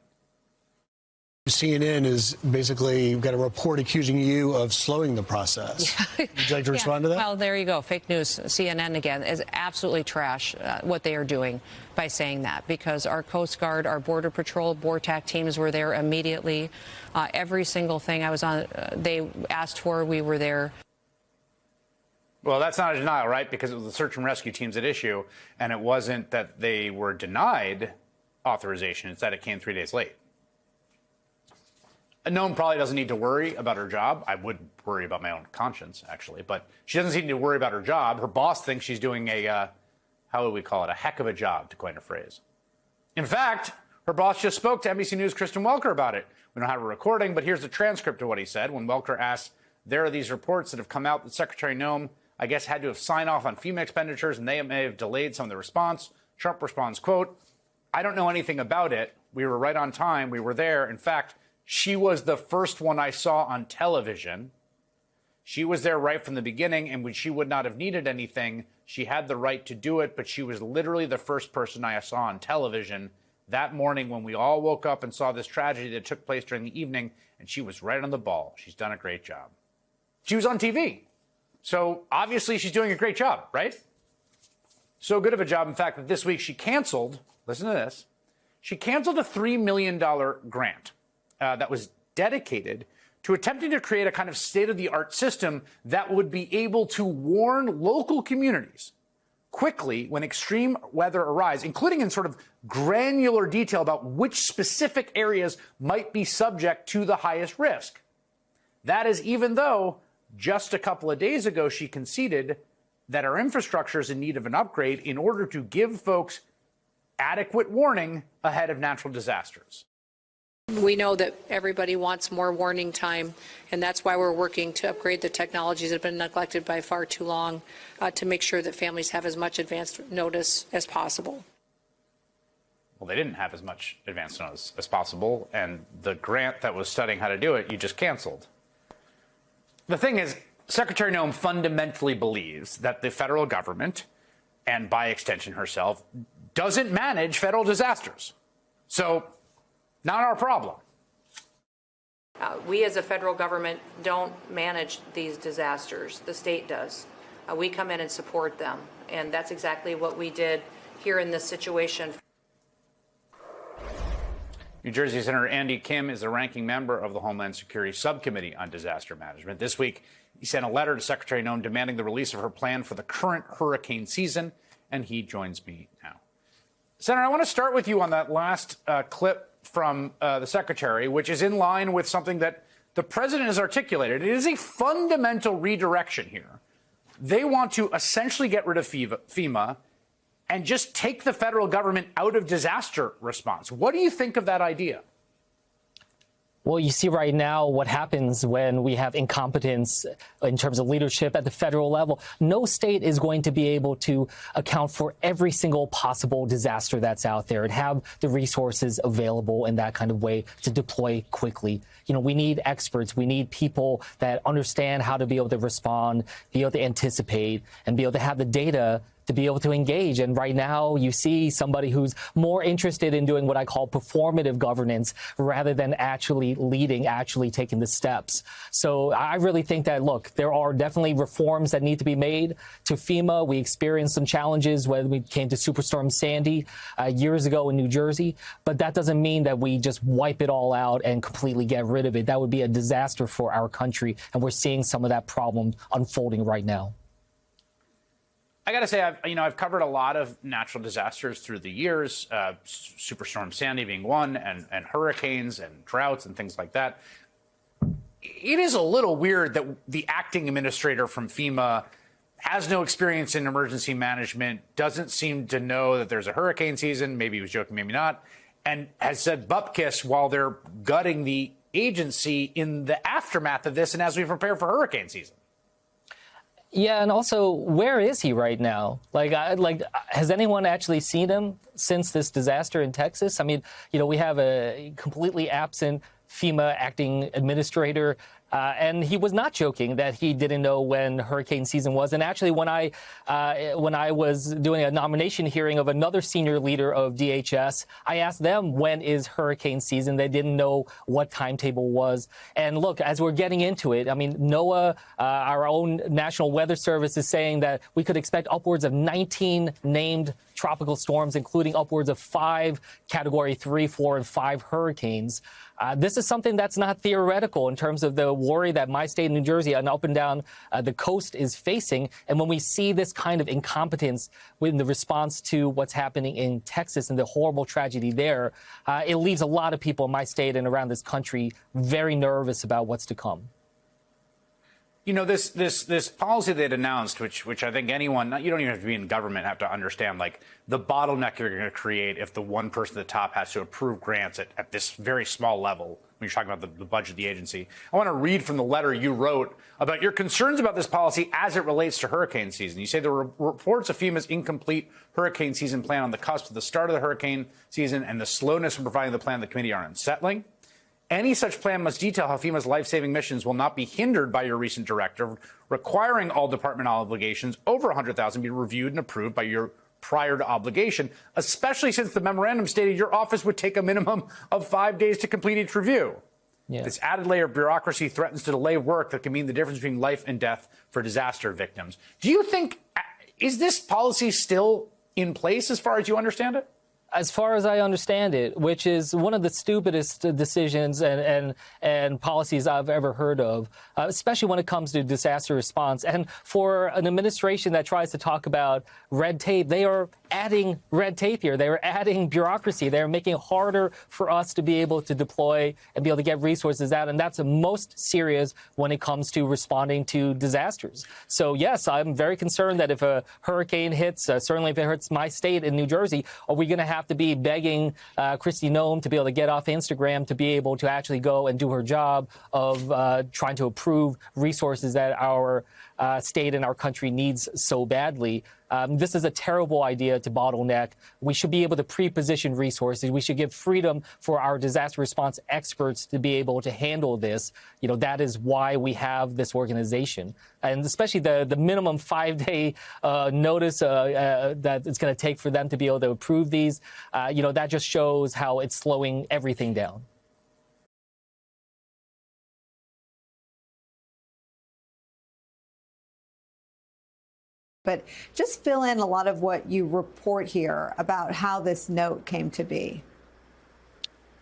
CNN is basically got a report accusing you of slowing the process. Would you like to respond to that? Well, there you go. Fake news. CNN, again, is absolutely trash what they are doing by saying that, because our Coast Guard, our Border Patrol, BORTAC teams were there immediately. Every single thing I was on, they asked for, we were there. Well, that's not a denial, right? Because it was the search and rescue teams at issue, and it wasn't that they were denied authorization. It's that it came 3 days late. Noem probably doesn't need to worry about her job. I would worry about my own conscience, actually. But she doesn't need to worry about her job. Her boss thinks she's doing a, how would we call it, a heck of a job, to coin a phrase. In fact, her boss just spoke to NBC News' Kristen Welker about it. We don't have a recording, but here's the transcript of what he said when Welker asked, there are these reports that have come out that Secretary Noem, I guess, had to have signed off on FEMA expenditures, and they may have delayed some of the response. Trump responds, quote, I don't know anything about it. We were right on time. We were there. In fact, she was the first one I saw on television. She was there right from the beginning, and when she would not have needed anything, she had the right to do it, but she was literally the first person I saw on television that morning when we all woke up and saw this tragedy that took place during the evening, and she was right on the ball. She's done a great job. She was on TV. So obviously she's doing a great job, right? So good of a job, in fact, that this week she canceled, listen to this, she canceled a $3 million grant that was dedicated to attempting to create a kind of state-of-the-art system that would be able to warn local communities quickly when extreme weather arrives, including in sort of granular detail about which specific areas might be subject to the highest risk. That is even though just a couple of days ago she conceded that our infrastructure is in need of an upgrade in order to give folks adequate warning ahead of natural disasters. We know that everybody wants more warning time, and that's why we're working to upgrade the technologies that have been neglected by far too long to make sure that families have as much advanced notice as possible. Well, they didn't have as much advanced notice as possible, and the grant that was studying how to do it, you just canceled. The thing is, Secretary Noem fundamentally believes that the federal government and by extension herself, doesn't manage federal disasters. So, not our problem. We as a federal government don't manage these disasters. The state does. We come in and support them. And that's exactly what we did here in this situation. New Jersey Senator Andy Kim is the ranking member of the Homeland Security Subcommittee on Disaster Management. This week, he sent a letter to Secretary Noem demanding the release of her plan for the current hurricane season, and he joins me now. Senator, I want to start with you on that last clip from the Secretary, which is in line with something that the President has articulated. It is a fundamental redirection here. They want to essentially get rid of FEMA and just take the federal government out of disaster response. What do you think of that idea? Well, you see right now what happens when we have incompetence in terms of leadership at the federal level. No state is going to be able to account for every single possible disaster that's out there and have the resources available in that kind of way to deploy quickly. You know, we need experts. We need people that understand how to be able to respond, be able to anticipate, and be able to have the data to be able to engage. And right now you see somebody who's more interested in doing what I call performative governance rather than actually leading, actually taking the steps. So I really think that, look, there are definitely reforms that need to be made to FEMA. We experienced some challenges when we came to Superstorm Sandy years ago in New Jersey, but that doesn't mean that we just wipe it all out and completely get rid of it. That would be a disaster for our country, and we're seeing some of that problem unfolding right now. I got to say, I've covered a lot of natural disasters through the years, Superstorm Sandy being one, and hurricanes and droughts and things like that. It is a little weird that the acting administrator from FEMA has no experience in emergency management, doesn't seem to know that there's a hurricane season, maybe he was joking, maybe not, and has said bupkis while they're gutting the agency in the aftermath of this and as we prepare for hurricane season. Yeah, and also, where is he right now? Has anyone actually seen him since this disaster in Texas? I mean, you know, we have a completely absent FEMA acting administrator, and he was not joking that he didn't know when hurricane season was. And actually, when I was doing a nomination hearing of another senior leader of DHS, I asked them, when is hurricane season? They didn't know what timetable was. And look, as we're getting into it, I mean, NOAA, our own National Weather Service, is saying that we could expect upwards of 19 named tropical storms, including upwards of 5 Category 3, 4, and 5 hurricanes. This is something that's not theoretical in terms of the worry that my state, New Jersey, and up and down the coast is facing. And when we see this kind of incompetence in the response to what's happening in Texas and the horrible tragedy there, it leaves a lot of people in my state and around this country very nervous about what's to come. You know, this policy they'd announced, which I think anyone, you don't even have to be in government, have to understand, like, the bottleneck you're going to create if the one person at the top has to approve grants at this very small level when you're talking about the budget of the agency. I want to read from the letter you wrote about your concerns about this policy as it relates to hurricane season. You say the reports of FEMA's incomplete hurricane season plan on the cusp of the start of the hurricane season and the slowness in providing the plan to the committee are unsettling. Any such plan must detail how FEMA's life-saving missions will not be hindered by your recent directive, requiring all department obligations over $100,000 be reviewed and approved by your prior to obligation, especially since the memorandum stated your office would take a minimum of 5 days to complete each review. Yeah. This added layer of bureaucracy threatens to delay work that can mean the difference between life and death for disaster victims. Do you think, is this policy still in place as far as you understand it? As far as I understand it, which is one of the stupidest decisions and policies I've ever heard of, especially when it comes to disaster response. And for an administration that tries to talk about red tape, they are adding red tape here. They are adding bureaucracy. They're making it harder for us to be able to deploy and be able to get resources out. And that's the most serious when it comes to responding to disasters. So, yes, I'm very concerned that if a hurricane hits, certainly if it hits my state in New Jersey, are we going to have to be begging Kristi Noem to be able to get off Instagram to be able to actually go and do her job of trying to approve resources that our state in our country needs so badly. This is a terrible idea to bottleneck. We should be able to pre-position resources. We should give freedom for our disaster response experts to be able to handle this. That is why we have this organization. And especially the minimum 5-day notice that it's going to take for them to be able to approve these, that just shows how it's slowing everything down. But just fill in a lot of what you report here about how this note came to be.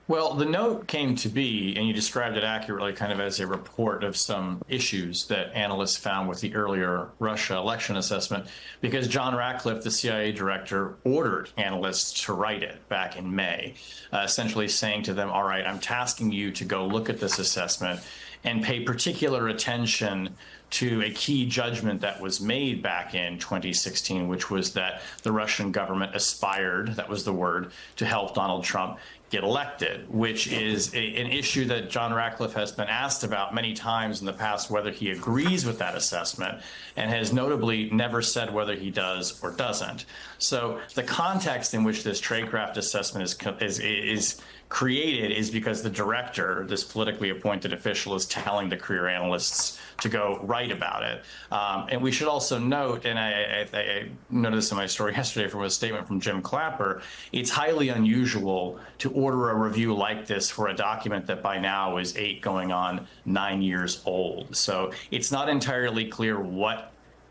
Well, the note came to be, and you described it accurately, kind of as a report of some issues that analysts found with the earlier Russia election assessment, because John Ratcliffe, the CIA director, ordered analysts to write it back in May, essentially saying to them, all right, I'm tasking you to go look at this assessment and pay particular attention to a key judgment that was made back in 2016, which was that the Russian government aspired, that was the word, to help Donald Trump get elected, which is an issue that John Ratcliffe has been asked about many times in the past, whether he agrees with that assessment, and has notably never said whether he does or doesn't. So the context in which this tradecraft assessment is created is because the director, this politically appointed official, is telling the career analysts to go write about it. And we should also note, and I noted this in my story yesterday from a statement from Jim Clapper, it's highly unusual to order a review like this for a document that by now is 8 going on 9 years old. So it's not entirely clear what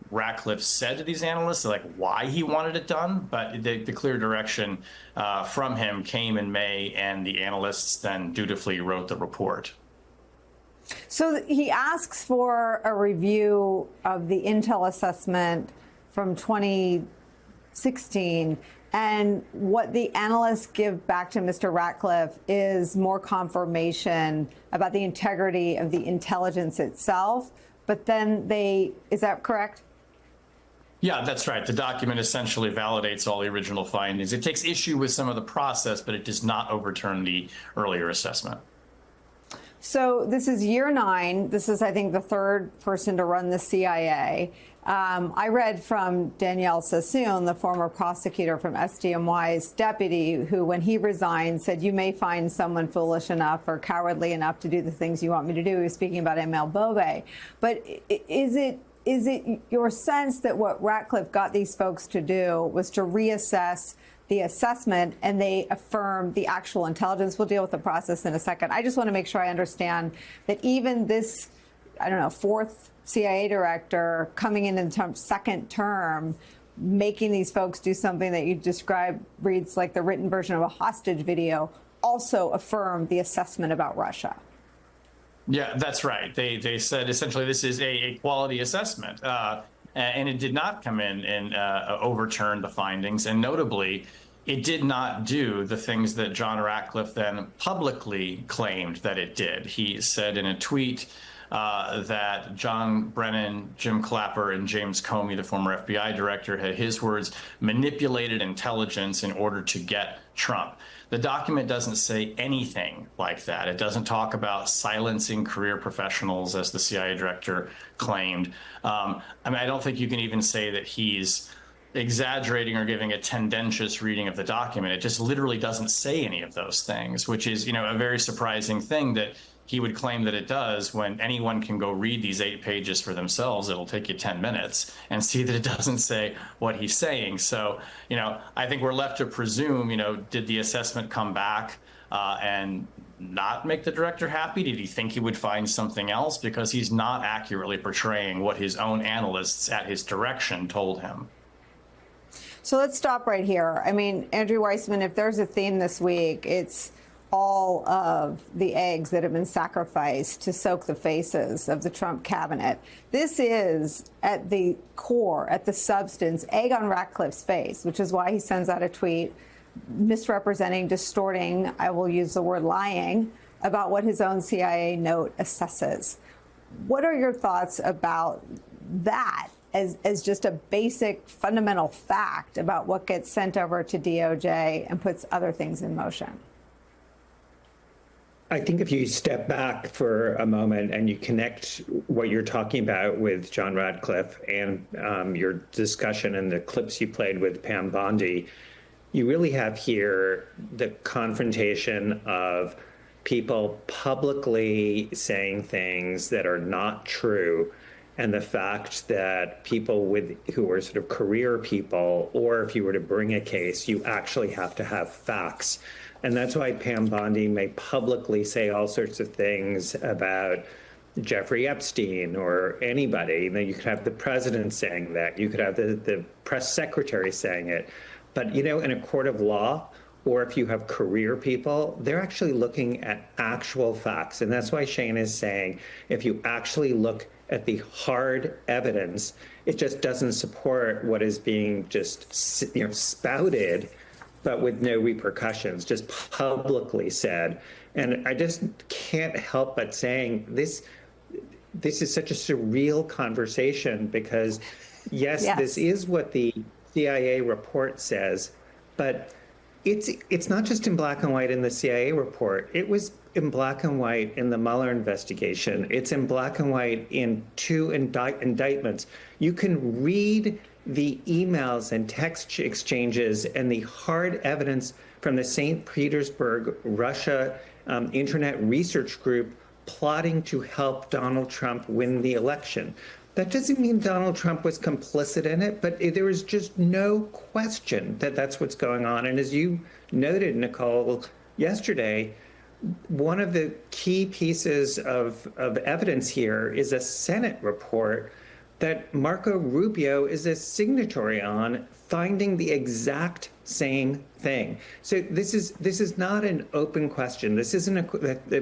Ratcliffe said to these analysts, like why he wanted it done, but the clear direction from him came in May, and the analysts then dutifully wrote the report. So he asks for a review of the Intel assessment from 2016, and what the analysts give back to Mr. Ratcliffe is more confirmation about the integrity of the intelligence itself. But then is that correct? Yeah, that's right. The document essentially validates all the original findings. It takes issue with some of the process, but it does not overturn the earlier assessment. So this is year 9. This is, I think, the third person to run the CIA. I read from Danielle Sassoon, the former prosecutor from SDNY's deputy, who, when he resigned, said, you may find someone foolish enough or cowardly enough to do the things you want me to do. He was speaking about Emil Bobe. But is it your sense that what Ratcliffe got these folks to do was to reassess the assessment, and they affirmed the actual intelligence? We'll deal with the process in a second. I just want to make sure I understand that even this, I don't know, 4th CIA director coming in Trump's second term, making these folks do something that you describe reads like the written version of a hostage video, also affirmed the assessment about Russia. Yeah, that's right. They said essentially this is a quality assessment, and it did not come in and overturn the findings. And notably, it did not do the things that John Ratcliffe then publicly claimed that it did. He said in a tweet that John Brennan, Jim Clapper, and James Comey, the former FBI director, had, his words, manipulated intelligence in order to get Trump. The document doesn't say anything like that. It doesn't talk about silencing career professionals, as the CIA director claimed. I don't think you can even say that he's exaggerating or giving a tendentious reading of the document. It just literally doesn't say any of those things, which is, a very surprising thing that he would claim that it does, when anyone can go read these 8 pages for themselves. It'll take you 10 minutes and see that it doesn't say what he's saying. So, I think we're left to presume, did the assessment come back and not make the director happy? Did he think he would find something else? Because he's not accurately portraying what his own analysts at his direction told him. So let's stop right here. Andrew Weissmann, if there's a theme this week, it's all of the eggs that have been sacrificed to soak the faces of the Trump cabinet. This is, at the core, at the substance, egg on Ratcliffe's face, which is why he sends out a tweet misrepresenting, distorting, I will use the word lying, about what his own CIA note assesses. What are your thoughts about that as just a basic fundamental fact about what gets sent over to DOJ and puts other things in motion? I think if you step back for a moment and you connect what you're talking about with John Ratcliffe and your discussion and the clips you played with Pam Bondi, you really have here the confrontation of people publicly saying things that are not true, and the fact that people who are sort of career people, or if you were to bring a case, you actually have to have facts. And that's why Pam Bondi may publicly say all sorts of things about Jeffrey Epstein or anybody. You could have the president saying that. You could have the press secretary saying it. But, in a court of law, or if you have career people, they're actually looking at actual facts. And that's why Shane is saying, if you actually look at the hard evidence, it just doesn't support what is being just, spouted, but with no repercussions, just publicly said. And I just can't help but saying this is such a surreal conversation because, yes, this is what the CIA report says, but it's not just in black and white in the CIA report. It was in black and white in the Mueller investigation. It's in black and white in 2 indictments. You can read the emails and text exchanges and the hard evidence from the St. Petersburg, Russia Internet Research Group plotting to help Donald Trump win the election. That doesn't mean Donald Trump was complicit in it, but there is just no question that that's what's going on. And as you noted, Nicole, yesterday, one of the key pieces of evidence here is a Senate report that Marco Rubio is a signatory on, finding the exact same thing. So this is not an open question. This isn't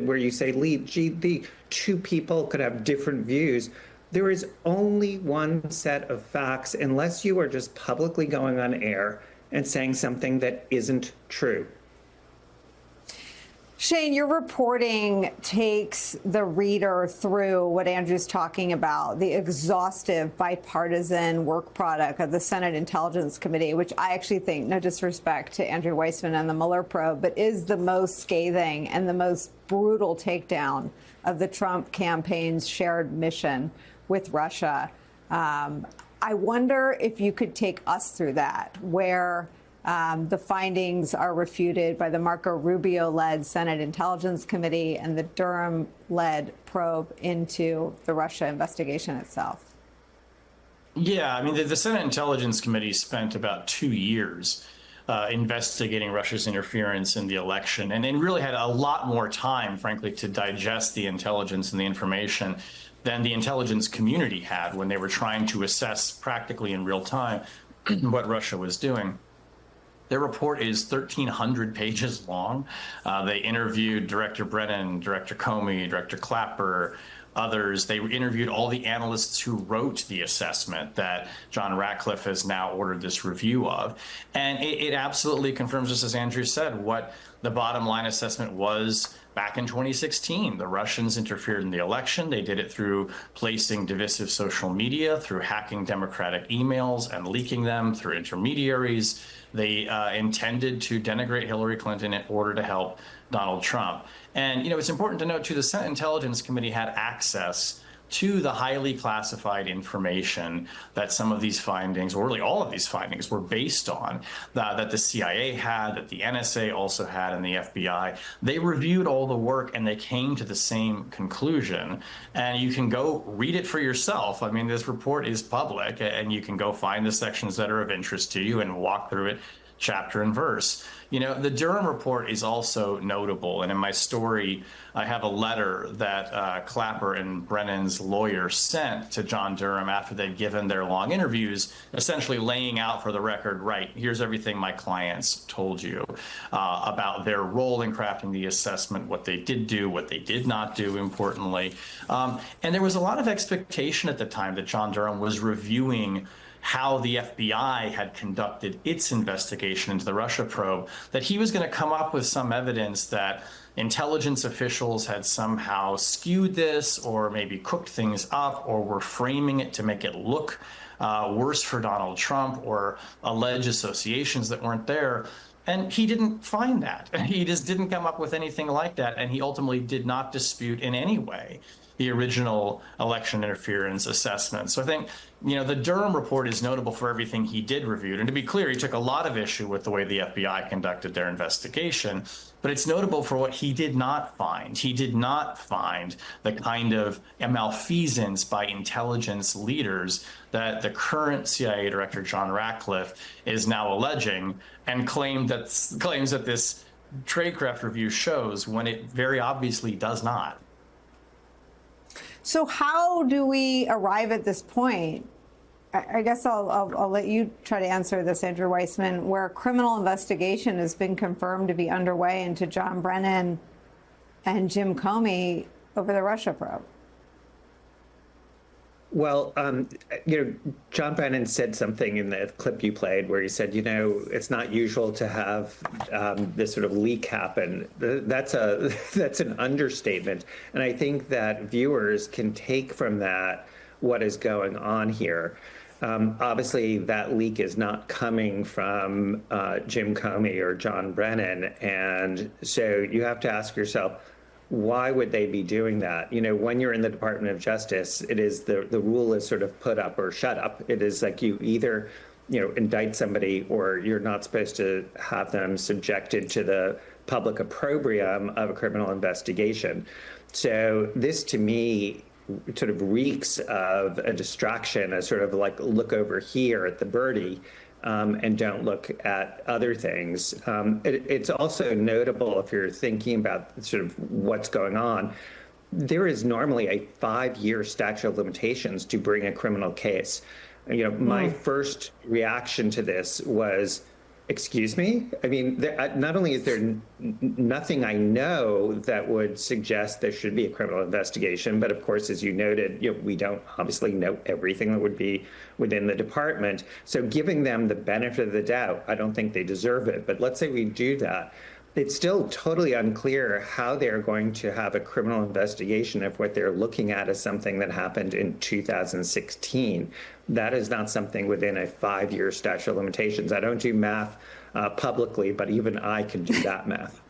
where you say, the two people could have different views. There is only one set of facts, unless you are just publicly going on air and saying something that isn't true. Shane, your reporting takes the reader through what Andrew's talking about, the exhaustive bipartisan work product of the Senate Intelligence Committee, which I actually think, no disrespect to Andrew Weissmann and the Mueller probe, but is the most scathing and the most brutal takedown of the Trump campaign's shared mission with Russia. I wonder if you could take us through that, where the findings are refuted by the Marco Rubio-led Senate Intelligence Committee and the Durham-led probe into the Russia investigation itself. Yeah, I mean, the Senate Intelligence Committee spent about 2 years investigating Russia's interference in the election and really had a lot more time, frankly, to digest the intelligence and the information than the intelligence community had when they were trying to assess practically in real time what Russia was doing. Their report is 1,300 pages long. They interviewed Director Brennan, Director Comey, Director Clapper, others. They interviewed all the analysts who wrote the assessment that John Ratcliffe has now ordered this review of. And it absolutely confirms, just as Andrew said, what the bottom line assessment was back in 2016. The Russians interfered in the election. They did it through placing divisive social media, through hacking Democratic emails and leaking them through intermediaries. They intended to denigrate Hillary Clinton in order to help Donald Trump. And, it's important to note, too, the Senate Intelligence Committee had access to the highly classified information that some of these findings, or really all of these findings, were based on, that the CIA had, that the NSA also had, and the FBI. They reviewed all the work and they came to the same conclusion. And you can go read it for yourself. I mean, this report is public, and you can go find the sections that are of interest to you and walk through it chapter and verse. The Durham report is also notable. And in my story, I have a letter that Clapper and Brennan's lawyer sent to John Durham after they'd given their long interviews, essentially laying out for the record, right, here's everything my clients told you about their role in crafting the assessment, what they did do, what they did not do, importantly. And there was a lot of expectation at the time that John Durham was reviewing how the FBI had conducted its investigation into the Russia probe, that he was going to come up with some evidence that intelligence officials had somehow skewed this or maybe cooked things up or were framing it to make it look worse for Donald Trump or allege associations that weren't there. And he didn't find that. He just didn't come up with anything like that. And he ultimately did not dispute in any way the original election interference assessment. So I think, the Durham report is notable for everything he did review. And to be clear, he took a lot of issue with the way the FBI conducted their investigation, but it's notable for what he did not find. He did not find the kind of malfeasance by intelligence leaders that the current CIA director, John Ratcliffe, is now alleging, and claims that this tradecraft review shows, when it very obviously does not. So how do we arrive at this point? I guess I'll let you try to answer this, Andrew Weissmann, where a criminal investigation has been confirmed to be underway into John Brennan and Jim Comey over the Russia probe. Well, John Brennan said something in the clip you played where he said, it's not usual to have this sort of leak happen. That's an understatement. And I think that viewers can take from that what is going on here. Obviously, that leak is not coming from Jim Comey or John Brennan. And so you have to ask yourself, why would they be doing that? When you're in the Department of Justice, it is the rule is sort of put up or shut up. It is like you either, indict somebody or you're not supposed to have them subjected to the public opprobrium of a criminal investigation. So this, to me, sort of reeks of a distraction, a sort of like look over here at the birdie. And don't look at other things. It's also notable, if you're thinking about sort of what's going on, there is normally a 5-year statute of limitations to bring a criminal case. My first reaction to this was, excuse me? I mean, not only is there nothing I know that would suggest there should be a criminal investigation, but of course, as you noted, we don't obviously know everything that would be within the department. So giving them the benefit of the doubt, I don't think they deserve it. But let's say we do that. It's still totally unclear how they're going to have a criminal investigation if what they're looking at is something that happened in 2016. That is not something within a 5-year statute of limitations. I don't do math publicly, but even I can do that math.